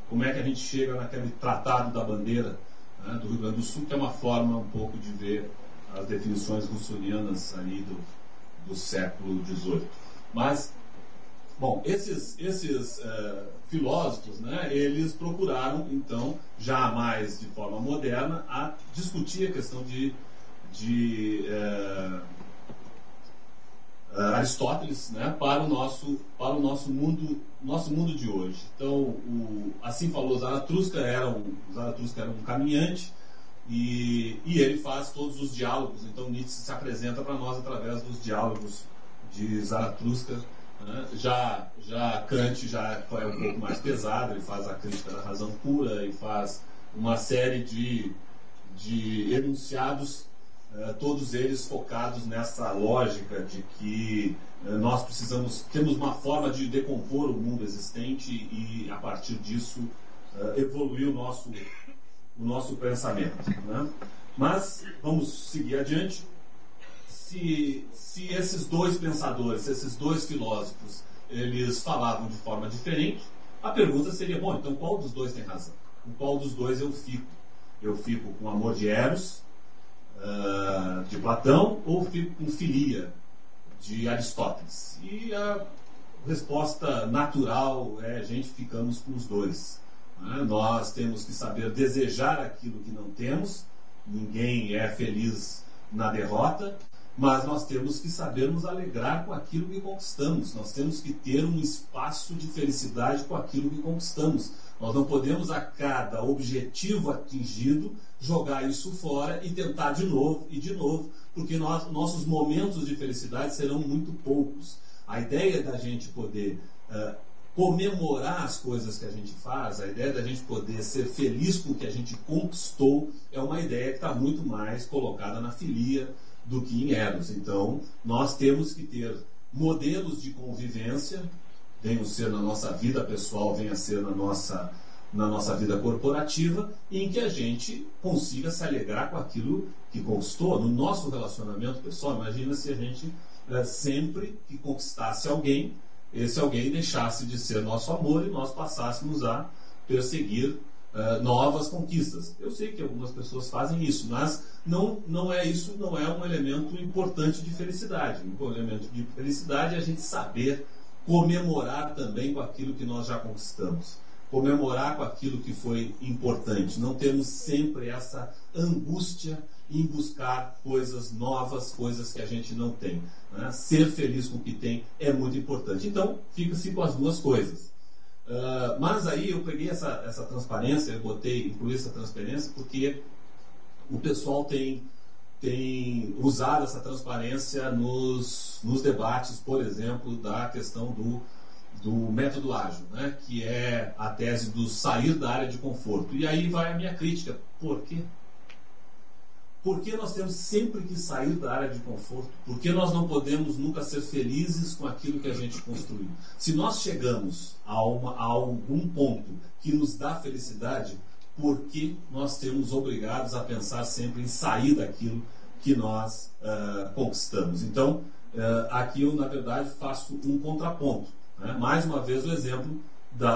como é que a gente chega naquele Tratado da Bandeira, né, do Rio Grande do Sul, que é uma forma um pouco de ver as definições russonianas ali do século XVIII. Mas, bom, esses filósofos, né, eles procuraram, então, já mais de forma moderna, a discutir a questão de Aristóteles, né, para o nosso mundo de hoje. Então, assim falou Zaratustra, era um caminhante, e ele faz todos os diálogos. Então Nietzsche se apresenta para nós através dos diálogos de Zaratustra, né? Já Kant já é um pouco mais pesado, ele faz a crítica da razão pura e faz uma série de enunciados, todos eles focados nessa lógica de que nós temos uma forma de decompor o mundo existente e, a partir disso, evoluir o nosso pensamento, né? Mas vamos seguir adiante. Se esses dois pensadores, esses dois filósofos, eles falavam de forma diferente, a pergunta seria: bom, então qual dos dois tem razão? Com qual dos dois eu fico? Eu fico com o amor de Eros, de Platão, ou fico com filia de Aristóteles? E a resposta natural é: gente, ficamos com os dois. né? Nós temos que saber desejar aquilo que não temos. Ninguém é feliz na derrota, mas nós temos que saber nos alegrar com aquilo que conquistamos. Nós temos que ter um espaço de felicidade com aquilo que conquistamos. Nós não podemos, a cada objetivo atingido, jogar isso fora e tentar de novo e de novo, porque nossos momentos de felicidade serão muito poucos. A ideia da gente poder comemorar as coisas que a gente faz, a ideia da gente poder ser feliz com o que a gente conquistou, é uma ideia que está muito mais colocada na filia do que em Eros. Então, nós temos que ter modelos de convivência, venham ser na nossa vida pessoal, venha ser na nossa vida corporativa, em que a gente consiga se alegrar com aquilo que conquistou. No nosso relacionamento pessoal, imagina se a gente sempre que conquistasse alguém, esse alguém deixasse de ser nosso amor e nós passássemos a perseguir novas conquistas. Eu sei que algumas pessoas fazem isso, mas não é isso, não é um elemento importante de felicidade. Um elemento de felicidade é a gente saber comemorar também com aquilo que nós já conquistamos, comemorar com aquilo que foi importante, não termos sempre essa angústia em buscar coisas novas, coisas que a gente não tem, né? Ser feliz com o que tem é muito importante. Então, fica-se com as duas coisas. Mas aí eu peguei essa transparência, incluí essa transparência porque o pessoal tem usado essa transparência nos debates, por exemplo, da questão do método ágil, né? Que é a tese do sair da área de conforto. E aí vai a minha crítica. Por quê? Por que nós temos sempre que sair da área de conforto? Por que nós não podemos nunca ser felizes com aquilo que a gente construiu? Se nós chegamos a algum ponto que nos dá felicidade, por que nós temos obrigados a pensar sempre em sair daquilo que nós conquistamos? Então, aqui eu, na verdade, faço um contraponto, né? Mais uma vez o exemplo do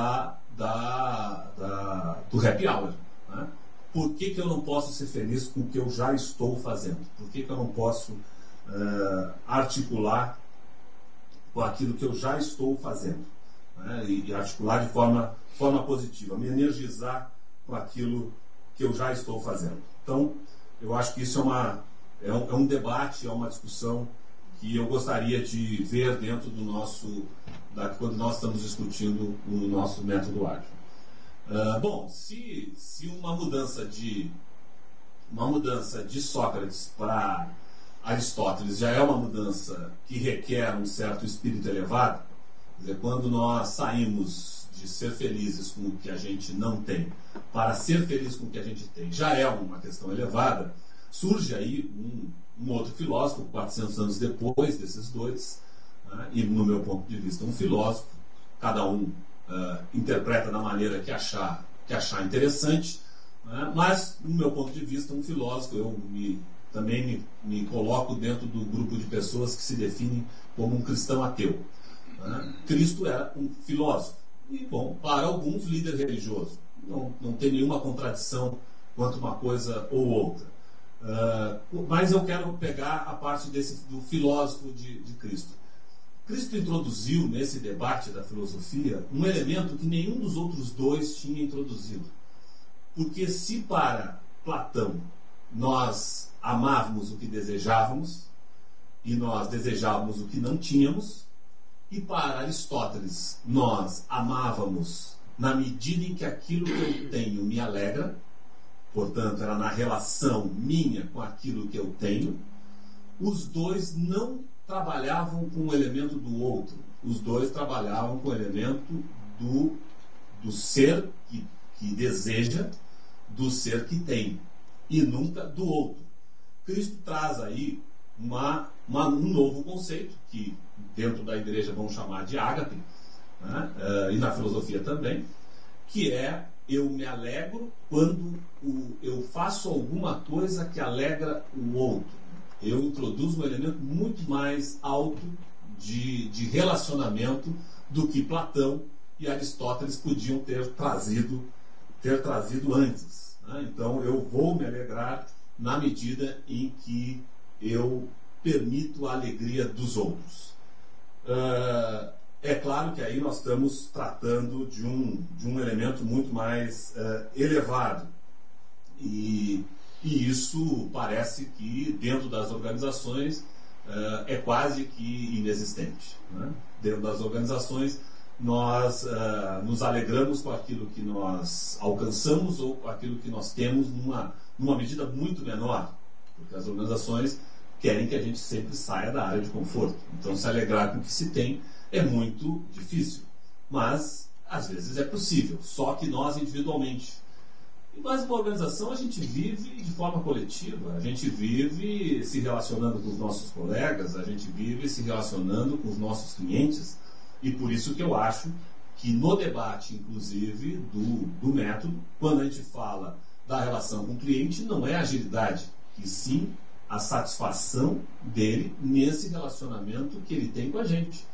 happy hour, né? Por que eu não posso ser feliz com o que eu já estou fazendo? Por que eu não posso articular com aquilo que eu já estou fazendo, né? E articular de forma positiva, me energizar com aquilo que eu já estou fazendo. Então, eu acho que isso é um debate, é uma discussão que eu gostaria de ver dentro quando nós estamos discutindo o nosso método ágil. Bom, se uma mudança de Sócrates para Aristóteles já é uma mudança que requer um certo espírito elevado, quer dizer, quando nós saímos de ser felizes com o que a gente não tem para ser feliz com o que a gente tem, já é uma questão elevada, surge aí um outro filósofo, 400 anos depois desses dois, né? E no meu ponto de vista um filósofo, cada um interpreta da maneira que achar interessante, né? Mas no meu ponto de vista um filósofo, eu também me coloco dentro do grupo de pessoas que se definem como um cristão ateu, né? Cristo era um filósofo e, bom, para alguns líder religioso, não tem nenhuma contradição quanto uma coisa ou outra, mas eu quero pegar a parte do filósofo de Cristo. Cristo introduziu nesse debate da filosofia um elemento que nenhum dos outros dois tinha introduzido. Porque se para Platão nós amávamos o que desejávamos e nós desejávamos o que não tínhamos, e para Aristóteles nós amávamos na medida em que aquilo que eu tenho me alegra, portanto era na relação minha com aquilo que eu tenho, os dois não trabalhavam com o elemento do outro, os dois trabalhavam com o elemento do ser que deseja, do ser que tem, e nunca do outro. Cristo traz aí um novo conceito, que dentro da igreja vão chamar de ágape, né? E na filosofia também, que é: eu me alegro quando eu faço alguma coisa que alegra o outro. Eu introduzo um elemento muito mais alto de relacionamento do que Platão e Aristóteles podiam ter trazido antes, né? Então eu vou me alegrar na medida em que eu permito a alegria dos outros. É claro que aí nós estamos tratando de um elemento muito mais elevado. E isso parece que dentro das organizações é quase que inexistente, né? Dentro das organizações nós nos alegramos com aquilo que nós alcançamos ou com aquilo que nós temos numa medida muito menor, porque as organizações querem que a gente sempre saia da área de conforto. Então se alegrar com o que se tem é muito difícil, mas às vezes é possível, só que nós individualmente. Mas uma organização a gente vive de forma coletiva, a gente vive se relacionando com os nossos colegas, a gente vive se relacionando com os nossos clientes, e por isso que eu acho que no debate, inclusive, do método, quando a gente fala da relação com o cliente, não é agilidade, e sim a satisfação dele nesse relacionamento que ele tem com a gente.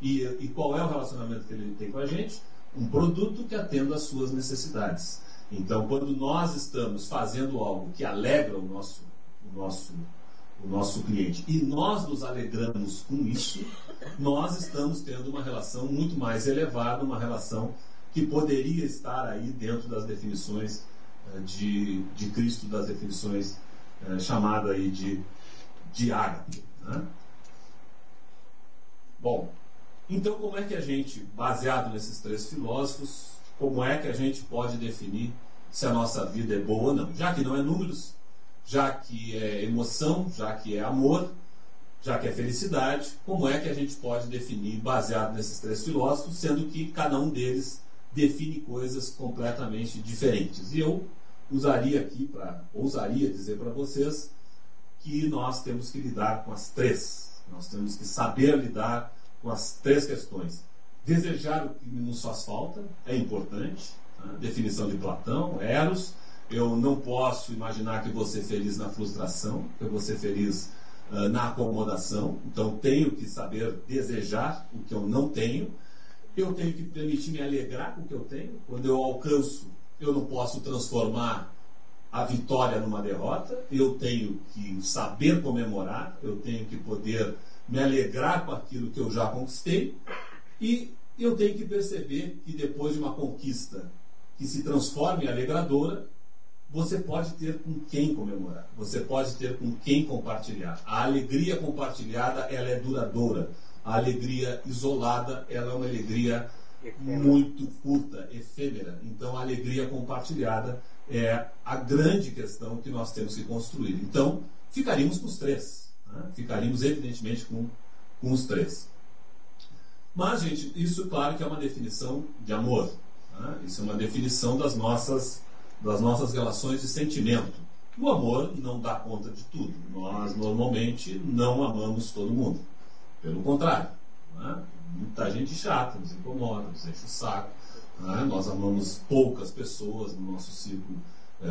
E qual é o relacionamento que ele tem com a gente? Um produto que atenda às suas necessidades. Então, quando nós estamos fazendo algo que alegra o nosso cliente e nós nos alegramos com isso, nós estamos tendo uma relação muito mais elevada, uma relação que poderia estar aí dentro das definições de Cristo, das definições chamada aí de ágape, né? Bom, então como é que a gente, baseado nesses três filósofos, como é que a gente pode definir se a nossa vida é boa ou não? Já que não é números, já que é emoção, já que é amor, já que é felicidade, como é que a gente pode definir baseado nesses três filósofos, sendo que cada um deles define coisas completamente diferentes? E eu ousaria dizer para vocês que nós temos que lidar com as três. Nós temos que saber lidar com as três questões. Desejar o que nos faz falta é importante, né? Definição de Platão, Eros. Eu não posso imaginar que eu vou ser feliz na frustração, que eu vou ser feliz na acomodação. Então tenho que saber desejar o que eu não tenho. Eu tenho que permitir me alegrar com o que eu tenho. Quando eu alcanço, eu não posso transformar a vitória numa derrota. Eu tenho que saber comemorar, eu tenho que poder me alegrar com aquilo que eu já conquistei. E eu tenho que perceber que depois de uma conquista que se transforma em alegradora, você pode ter com quem comemorar, você pode ter com quem compartilhar. A alegria compartilhada, ela é duradoura. A alegria isolada, ela é uma alegria muito curta, efêmera. Então a alegria compartilhada é a grande questão que nós temos que construir. Então ficaríamos com os três, né? Ficaríamos evidentemente com os três. Mas, gente, isso claro que é uma definição de amor, né? Isso é uma definição das nossas relações de sentimento. O amor não dá conta de tudo. Nós normalmente não amamos todo mundo. Pelo contrário, né? Muita gente chata, nos incomoda, nos enche o saco, né? Nós amamos poucas pessoas no nosso ciclo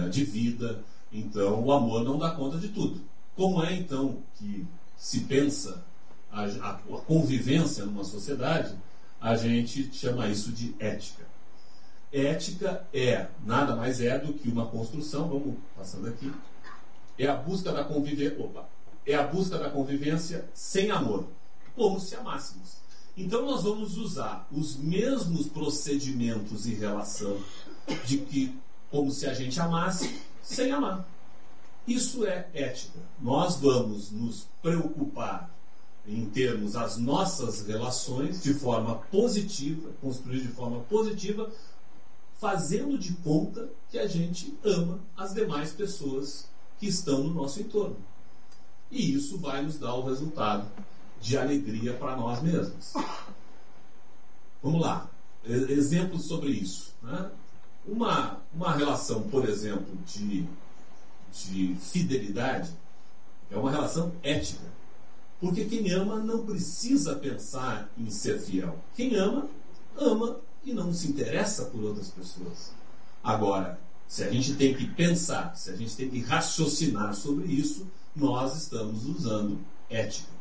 de vida. Então o amor não dá conta de tudo. Como é então que se pensa a convivência numa sociedade? A gente chama isso de ética. Ética nada mais é do que uma construção, vamos passando aqui, é a busca da convivência sem amor, como se amássemos. Então nós vamos usar os mesmos procedimentos em relação como se a gente amasse sem amar. Isso é ética. Nós vamos nos preocupar em termos as nossas relações de forma positiva, construir de forma positiva, fazendo de conta que a gente ama as demais pessoas que estão no nosso entorno. E isso vai nos dar o resultado de alegria para nós mesmos. Vamos lá. Exemplos sobre isso, né? Uma relação, por exemplo, de fidelidade é uma relação ética. Porque quem ama não precisa pensar em ser fiel. Quem ama, ama e não se interessa por outras pessoas. Agora, se a gente tem que pensar, se a gente tem que raciocinar sobre isso, nós estamos usando ética.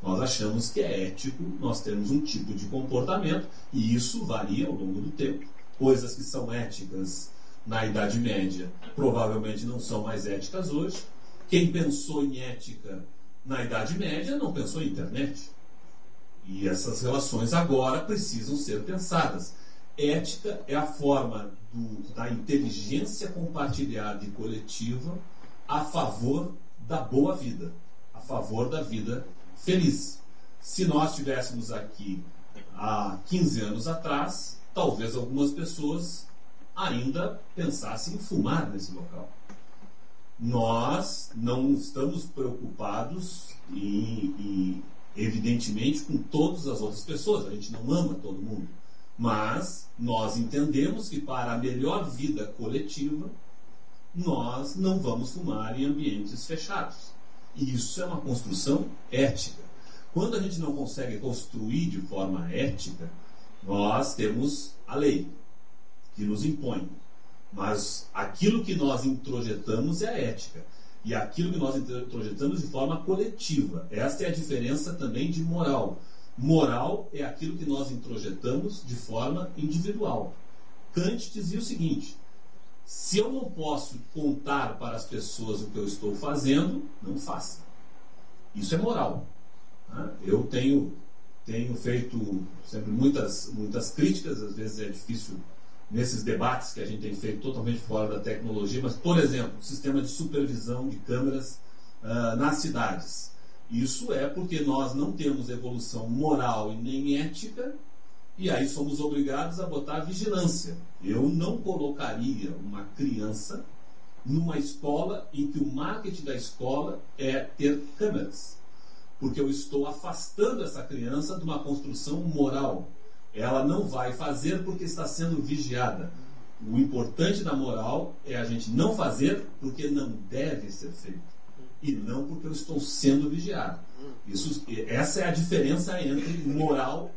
Nós achamos que é ético, nós temos um tipo de comportamento, e isso varia ao longo do tempo. Coisas que são éticas na Idade Média provavelmente não são mais éticas hoje. Quem pensou em ética na Idade Média não pensou em internet. E essas relações agora precisam ser pensadas. Ética é a forma da inteligência compartilhada e coletiva a favor da boa vida, a favor da vida feliz. Se nós estivéssemos aqui há 15 anos atrás, talvez algumas pessoas ainda pensassem em fumar nesse local. Nós não estamos preocupados evidentemente com todas as outras pessoas, a gente não ama todo mundo, mas nós entendemos que para a melhor vida coletiva nós não vamos fumar em ambientes fechados. E isso é uma construção ética. Quando a gente não consegue construir de forma ética, nós temos a lei que nos impõe. Mas aquilo que nós introjetamos é a ética. E aquilo que nós introjetamos de forma coletiva. Esta é a diferença também de moral. Moral é aquilo que nós introjetamos de forma individual. Kant dizia o seguinte: se eu não posso contar para as pessoas o que eu estou fazendo, não faça. Isso é moral. Eu tenho feito sempre muitas críticas, às vezes é difícil nesses debates que a gente tem feito totalmente fora da tecnologia, mas, por exemplo, o sistema de supervisão de câmeras nas cidades. Isso é porque nós não temos evolução moral e nem ética, e aí somos obrigados a botar vigilância. Eu não colocaria uma criança numa escola em que o marketing da escola é ter câmeras, porque eu estou afastando essa criança de uma construção moral. Ela não vai fazer porque está sendo vigiada. O importante da moral é a gente não fazer porque não deve ser feito, e não porque eu estou sendo vigiado. Essa é a diferença entre moral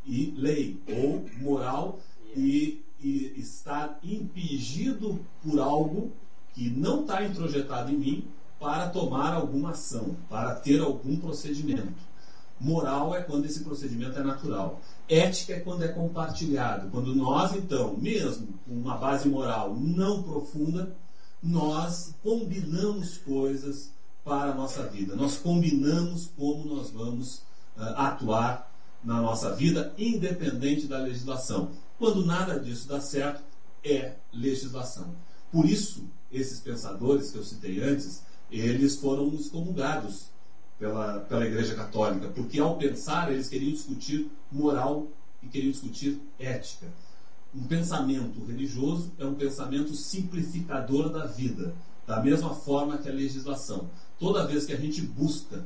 e lei, ou moral e estar impingido por algo que não está introjetado em mim para tomar alguma ação, para ter algum procedimento. Moral é quando esse procedimento é natural. Ética é quando é compartilhado. Quando nós, então, mesmo com uma base moral não profunda, nós combinamos coisas para a nossa vida. Nós combinamos como nós vamos atuar na nossa vida, independente da legislação. Quando nada disso dá certo, é legislação. Por isso, esses pensadores que eu citei antes, eles foram excomungados pela Igreja Católica, porque ao pensar eles queriam discutir moral e queriam discutir ética. Um pensamento religioso é um pensamento simplificador da vida, da mesma forma que a legislação. Toda vez que a gente busca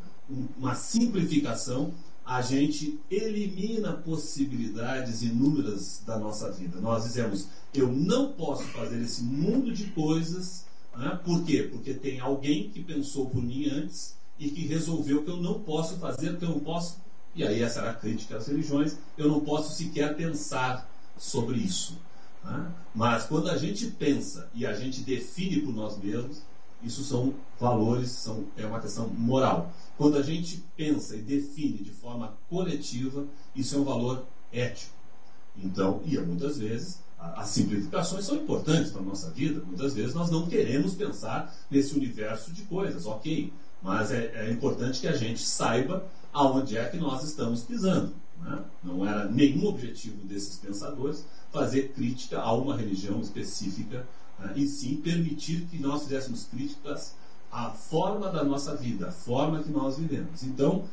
uma simplificação, a gente elimina possibilidades inúmeras da nossa vida. Nós dizemos: eu não posso fazer esse mundo de coisas. Por quê? Porque tem alguém que pensou por mim antes e que resolveu que eu não posso fazer, que eu não posso. E aí essa era a crítica às religiões: eu não posso sequer pensar sobre isso. Mas quando a gente pensa e a gente define por nós mesmos, isso são valores, é uma questão moral. Quando a gente pensa e define de forma coletiva, isso é um valor ético. Então, e muitas vezes as simplificações são importantes para a nossa vida. Muitas vezes nós não queremos pensar nesse universo de coisas, ok, mas é importante que a gente saiba aonde é que nós estamos pisando. Não era nenhum objetivo desses pensadores fazer crítica a uma religião específica, e sim permitir que nós fizéssemos críticas à forma da nossa vida, à forma que nós vivemos. Então,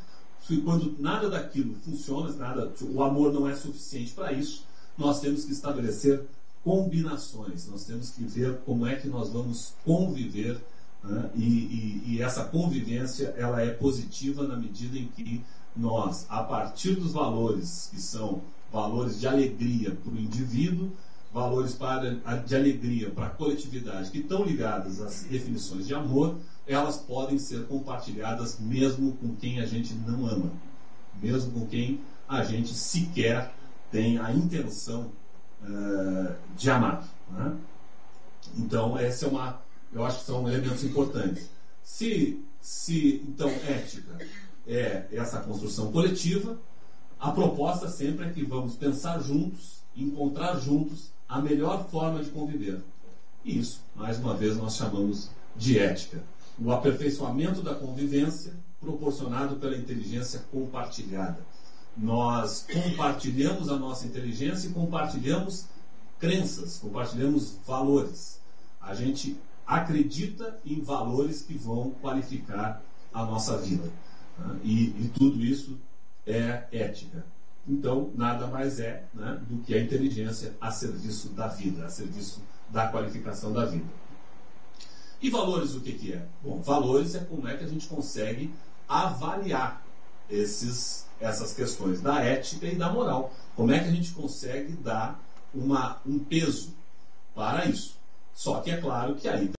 quando nada daquilo funciona, o amor não é suficiente para isso, nós temos que estabelecer combinações, nós temos que ver como é que nós vamos conviver, e essa convivência ela é positiva na medida em que nós, a partir dos valores que são valores de alegria para o indivíduo, valores de alegria para a coletividade, que estão ligadas às definições de amor, elas podem ser compartilhadas mesmo com quem a gente não ama, mesmo com quem a gente sequer tem a intenção de amar. Então, eu acho que são elementos importantes. Então, ética é essa construção coletiva, a proposta sempre é que vamos pensar juntos, encontrar juntos a melhor forma de conviver. E isso, mais uma vez, nós chamamos de ética. O aperfeiçoamento da convivência proporcionado pela inteligência compartilhada. nós compartilhamos a nossa inteligência e compartilhamos crenças, compartilhamos valores. A gente acredita em valores que vão qualificar a nossa vida. Né? E tudo isso é ética. Então, nada mais é, né, do que a inteligência a serviço da vida, a serviço da qualificação da vida. E valores o que é? Bom, valores é como é que a gente consegue avaliar essas questões da ética e da moral. Como é que a gente consegue dar um peso para isso? Só que é claro que aí